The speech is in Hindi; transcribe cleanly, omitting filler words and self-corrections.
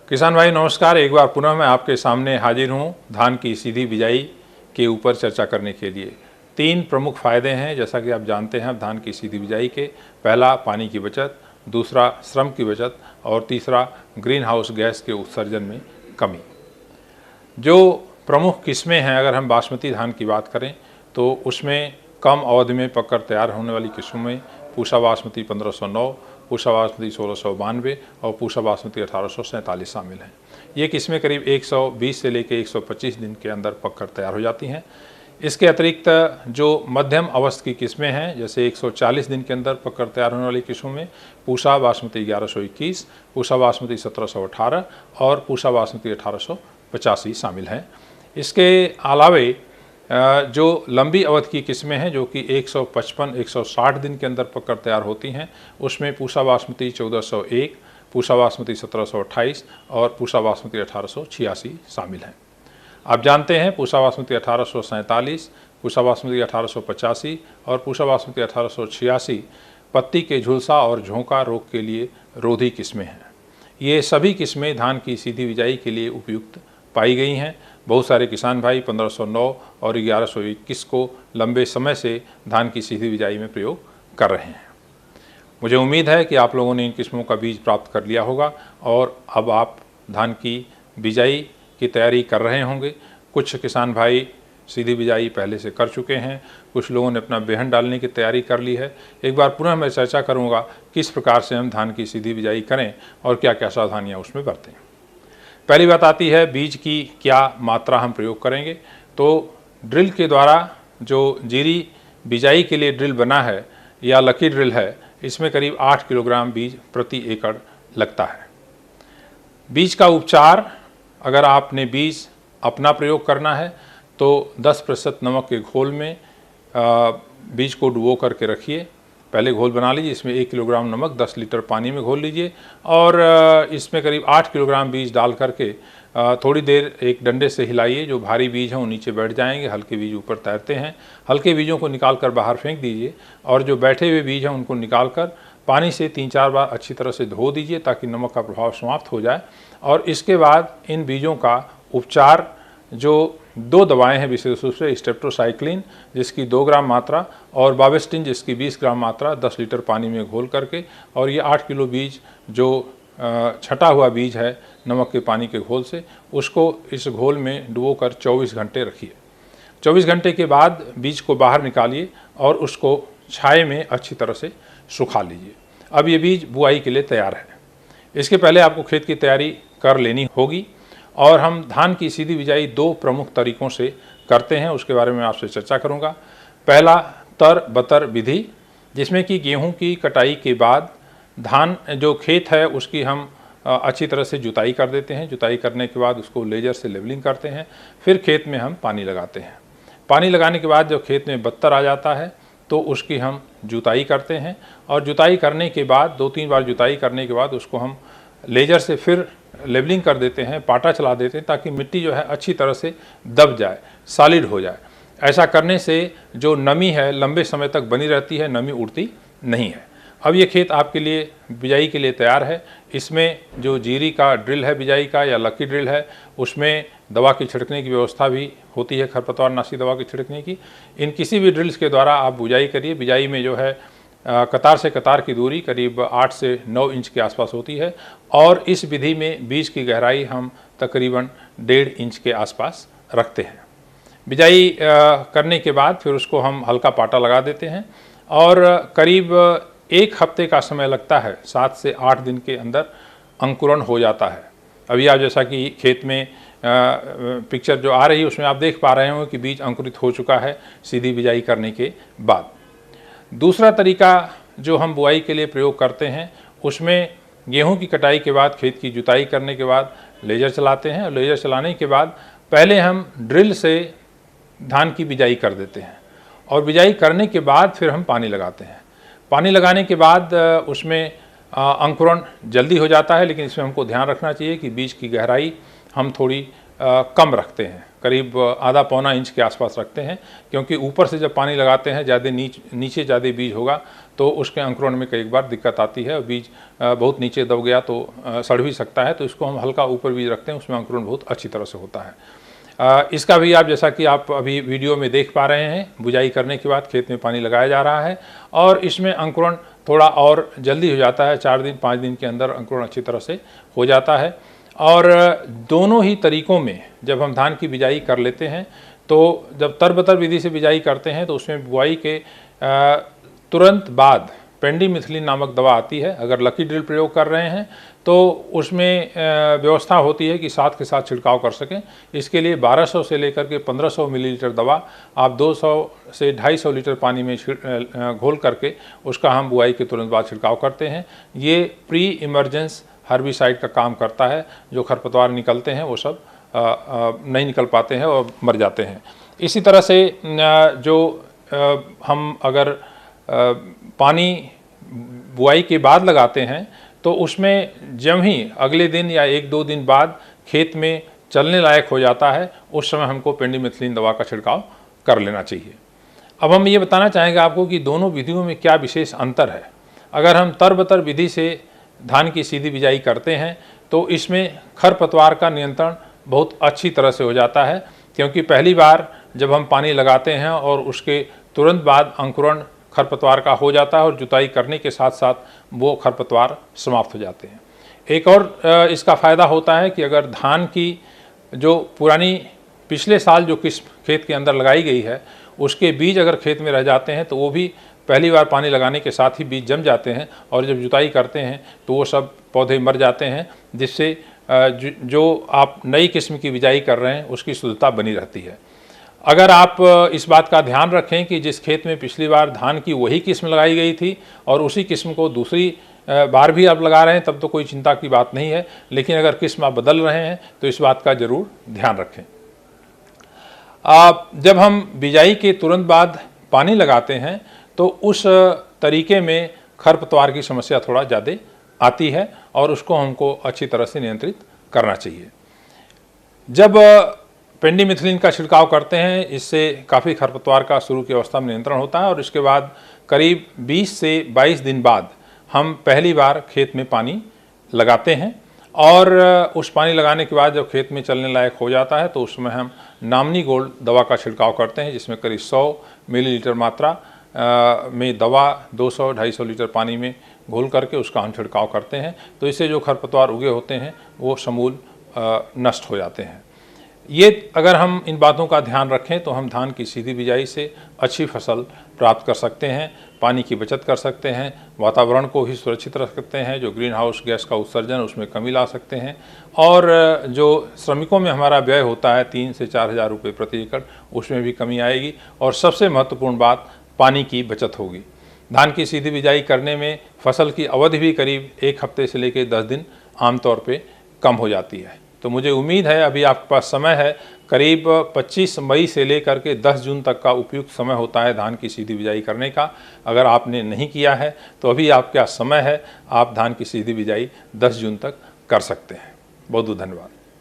किसान भाई नमस्कार। एक बार पुनः मैं आपके सामने हाजिर हूँ धान की सीधी बिजाई के ऊपर चर्चा करने के लिए। 3 प्रमुख फ़ायदे हैं जैसा कि आप जानते हैं धान की सीधी बिजाई के। पहला पानी की बचत, दूसरा श्रम की बचत और तीसरा ग्रीन हाउस गैस के उत्सर्जन में कमी। जो प्रमुख किस्में हैं, अगर हम बासमती धान की बात करें तो उसमें कम अवधि में पककर तैयार होने वाली किस्मों में पूसा बासमती 1509, पूसा बासमती 1692 और पूसा बासमती 1847 शामिल हैं। ये किस्में करीब 120 से लेकर 125 दिन के अंदर पककर तैयार हो जाती हैं। इसके अतिरिक्त जो मध्यम अवस्थ की किस्में हैं, जैसे 140 दिन के अंदर पककर तैयार होने वाली किस्मों में पूसा बासमती 1121, पूसा बासमती 1718 और पूसा बासमती 1885 शामिल हैं। इसके अलावे जो लंबी अवधि की किस्में हैं जो कि 155-160 दिन के अंदर पककर तैयार होती हैं, उसमें पूसा बासमती 1401, पूसा बासमती 1728 और पूसा बासमती 1886 शामिल हैं। आप जानते हैं पूसा बासमती 1847, पूसा बासमती 1885 और पूसा बासमती 1886 पत्ती के झुलसा और झोंका रोग के लिए रोधी किस्में हैं। ये सभी किस्में धान की सीधी बिजाई के लिए उपयुक्त पाई गई हैं। बहुत सारे किसान भाई 1509 और 1121 को लंबे समय से धान की सीधी बिजाई में प्रयोग कर रहे हैं। मुझे उम्मीद है कि आप लोगों ने इन किस्मों का बीज प्राप्त कर लिया होगा और अब आप धान की बिजाई की तैयारी कर रहे होंगे। कुछ किसान भाई सीधी बिजाई पहले से कर चुके हैं, कुछ लोगों ने अपना बेहन डालने की तैयारी कर ली है। एक बार पुनः मैं चर्चा करूँगा किस प्रकार से हम धान की सीधी बिजाई करें और क्या क्या सावधानियाँ उसमें बरतें। पहली बात आती है बीज की क्या मात्रा हम प्रयोग करेंगे। तो ड्रिल के द्वारा जो जीरी बिजाई के लिए ड्रिल बना है या लकी ड्रिल है, इसमें करीब 8 किलोग्राम बीज प्रति एकड़ लगता है। बीज का उपचार, अगर आपने बीज अपना प्रयोग करना है तो 10% नमक के घोल में बीज को डुबो करके रखिए। पहले घोल बना लीजिए, इसमें 1 किलोग्राम नमक 10 लीटर पानी में घोल लीजिए और इसमें करीब 8 किलोग्राम बीज डाल करके थोड़ी देर एक डंडे से हिलाइए। जो भारी बीज हैं वो नीचे बैठ जाएंगे, हल्के बीज ऊपर तैरते हैं। हल्के बीजों को निकाल कर बाहर फेंक दीजिए और जो बैठे हुए बीज हैं उनको निकाल कर पानी से 3-4 बार अच्छी तरह से धो दीजिए ताकि नमक का प्रभाव समाप्त हो जाए। और इसके बाद इन बीजों का उपचार, जो 2 दवाएं हैं विशेष रूप से, स्टेप्टोसाइक्लिन जिसकी 2 ग्राम मात्रा और बावेस्टिन जिसकी 20 ग्राम मात्रा 10 लीटर पानी में घोल करके, और ये 8 किलो बीज जो छटा हुआ बीज है नमक के पानी के घोल से, उसको इस घोल में डुबोकर 24 घंटे रखिए। 24 घंटे के बाद बीज को बाहर निकालिए और उसको छाए में अच्छी तरह से सुखा लीजिए। अब ये बीज बुआई के लिए तैयार है। इसके पहले आपको खेत की तैयारी कर लेनी होगी और हम धान की सीधी बिजाई 2 प्रमुख तरीकों से करते हैं, उसके बारे में आपसे चर्चा करूंगा। पहला तर बतर विधि, जिसमें कि गेहूं की कटाई के बाद धान जो खेत है उसकी हम अच्छी तरह से जुताई कर देते हैं। जुताई करने के बाद उसको लेजर से लेवलिंग करते हैं, फिर खेत में हम पानी लगाते हैं। पानी लगाने के बाद जब खेत में बत्तर आ जाता है तो उसकी हम जुताई करते हैं और जुताई करने के बाद 2-3 बार जुताई करने के बाद उसको हम लेजर से फिर लेवलिंग कर देते हैं, पाटा चला देते हैं ताकि मिट्टी जो है अच्छी तरह से दब जाए, सॉलिड हो जाए। ऐसा करने से जो नमी है लंबे समय तक बनी रहती है, नमी उड़ती नहीं है। अब ये खेत आपके लिए बिजाई के लिए तैयार है। इसमें जो जीरी का ड्रिल है बिजाई का या लकी ड्रिल है, उसमें दवा की छिड़कने की व्यवस्था भी होती है, खरपतवार नाशी दवा की छिड़कने की। इन किसी भी ड्रिल्स के द्वारा आप बिजाई करिए। बिजाई में जो है कतार से कतार की दूरी करीब 8 से 9 इंच के आसपास होती है और इस विधि में बीज की गहराई हम तकरीबन 1.5 इंच के आसपास रखते हैं। बिजाई करने के बाद फिर उसको हम हल्का पाटा लगा देते हैं और करीब 1 हफ्ते का समय लगता है। 7 से 8 दिन के अंदर अंकुरण हो जाता है। अभी आप जैसा कि खेत में पिक्चर जो आ रही है उसमें आप देख पा रहे हो कि बीज अंकुरित हो चुका है सीधी बिजाई करने के बाद। दूसरा तरीका जो हम बुआई के लिए प्रयोग करते हैं उसमें गेहूं की कटाई के बाद खेत की जुताई करने के बाद लेजर चलाते हैं और लेजर चलाने के बाद पहले हम ड्रिल से धान की बिजाई कर देते हैं और बिजाई करने के बाद फिर हम पानी लगाते हैं। पानी लगाने के बाद उसमें अंकुरण जल्दी हो जाता है, लेकिन इसमें हमको ध्यान रखना चाहिए कि बीज की गहराई हम थोड़ी कम रखते हैं। करीब आधा पौना इंच के आसपास रखते हैं, क्योंकि ऊपर से जब पानी लगाते हैं ज़्यादा नीचे ज़्यादा बीज होगा तो उसके अंकुरण में कई बार दिक्कत आती है और बीज बहुत नीचे दब गया तो सड़ भी सकता है। तो इसको हम हल्का ऊपर बीज रखते हैं, उसमें अंकुरण बहुत अच्छी तरह से होता है। इसका भी आप जैसा कि आप अभी वीडियो में देख पा रहे हैं, बुझाई करने के बाद खेत में पानी लगाया जा रहा है और इसमें अंकुरण थोड़ा और जल्दी हो जाता है। 4 दिन 5 दिन के अंदर अंकुरण अच्छी तरह से हो जाता है। और दोनों ही तरीक़ों में जब हम धान की बिजाई कर लेते हैं तो जब तरबतर विधि से बिजाई करते हैं तो उसमें बुआई के तुरंत बाद पेंडिमिथिलिन नामक दवा आती है। अगर लकी ड्रिल प्रयोग कर रहे हैं तो उसमें व्यवस्था होती है कि साथ के साथ छिड़काव कर सकें। इसके लिए 1200 से लेकर के 1500 मिलीलीटर दवा आप 200 से 250 लीटर पानी में घोल करके उसका हम बुआई के तुरंत बाद छिड़काव करते हैं। ये प्री इमरजेंस हर्बिसाइड का काम करता है। जो खरपतवार निकलते हैं वो सब नहीं निकल पाते हैं और मर जाते हैं। इसी तरह से जो हम अगर पानी बुआई के बाद लगाते हैं तो उसमें जब ही अगले दिन या 1-2 दिन बाद खेत में चलने लायक हो जाता है, उस समय हमको पेंडिमिथिलिन दवा का छिड़काव कर लेना चाहिए। अब हम ये बताना चाहेंगे आपको कि दोनों विधियों में क्या विशेष अंतर है। अगर हम तरबतर विधि से धान की सीधी बिजाई करते हैं तो इसमें खरपतवार का नियंत्रण बहुत अच्छी तरह से हो जाता है, क्योंकि पहली बार जब हम पानी लगाते हैं और उसके तुरंत बाद अंकुरण खरपतवार का हो जाता है और जुताई करने के साथ साथ वो खरपतवार समाप्त हो जाते हैं। एक और इसका फ़ायदा होता है कि अगर धान की जो पुरानी पिछले साल जो किस्म खेत के अंदर लगाई गई है उसके बीज अगर खेत में रह जाते हैं तो वो भी पहली बार पानी लगाने के साथ ही बीज जम जाते हैं और जब जुताई करते हैं तो वो सब पौधे मर जाते हैं, जिससे जो आप नई किस्म की बिजाई कर रहे हैं उसकी शुद्धता बनी रहती है। अगर आप इस बात का ध्यान रखें कि जिस खेत में पिछली बार धान की वही किस्म लगाई गई थी और उसी किस्म को दूसरी बार भी आप लगा रहे हैं तब तो कोई चिंता की बात नहीं है, लेकिन अगर किस्म आप बदल रहे हैं तो इस बात का ज़रूर ध्यान रखें। जब हम बिजाई के तुरंत बाद पानी लगाते हैं तो उस तरीके में खरपतवार की समस्या थोड़ा ज़्यादा आती है और उसको हमको अच्छी तरह से नियंत्रित करना चाहिए। जब पेंडिमिथिलिन का छिड़काव करते हैं इससे काफ़ी खरपतवार का शुरू की अवस्था में नियंत्रण होता है और इसके बाद करीब 20 से 22 दिन बाद हम पहली बार खेत में पानी लगाते हैं और उस पानी लगाने के बाद जब खेत में चलने लायक हो जाता है तो उसमें हम नामनी गोल्ड दवा का छिड़काव करते हैं, जिसमें करीब 100 मिलीलीटर मात्रा में दवा 200-250 लीटर पानी में घोल करके उसका हम छिड़काव करते हैं। तो इससे जो खरपतवार उगे होते हैं वो समूल नष्ट हो जाते हैं। ये अगर हम इन बातों का ध्यान रखें तो हम धान की सीधी बिजाई से अच्छी फसल प्राप्त कर सकते हैं, पानी की बचत कर सकते हैं, वातावरण को ही सुरक्षित रख सकते हैं, जो ग्रीन हाउस गैस का उत्सर्जन उसमें कमी ला सकते हैं और जो श्रमिकों में हमारा व्यय होता है 3 से 4 हज़ार रुपये प्रति एकड़, उसमें भी कमी आएगी और सबसे महत्वपूर्ण बात पानी की बचत होगी। धान की सीधी बिजाई करने में फसल की अवधि भी करीब 1 हफ्ते से लेकर 10 दिन आमतौर पर कम हो जाती है। तो मुझे उम्मीद है अभी आपके पास समय है, करीब 25 मई से लेकर के 10 जून तक का उपयुक्त समय होता है धान की सीधी बिजाई करने का। अगर आपने नहीं किया है तो अभी आपके पास समय है, आप धान की सीधी बिजाई 10 जून तक कर सकते हैं। बहुत बहुत धन्यवाद।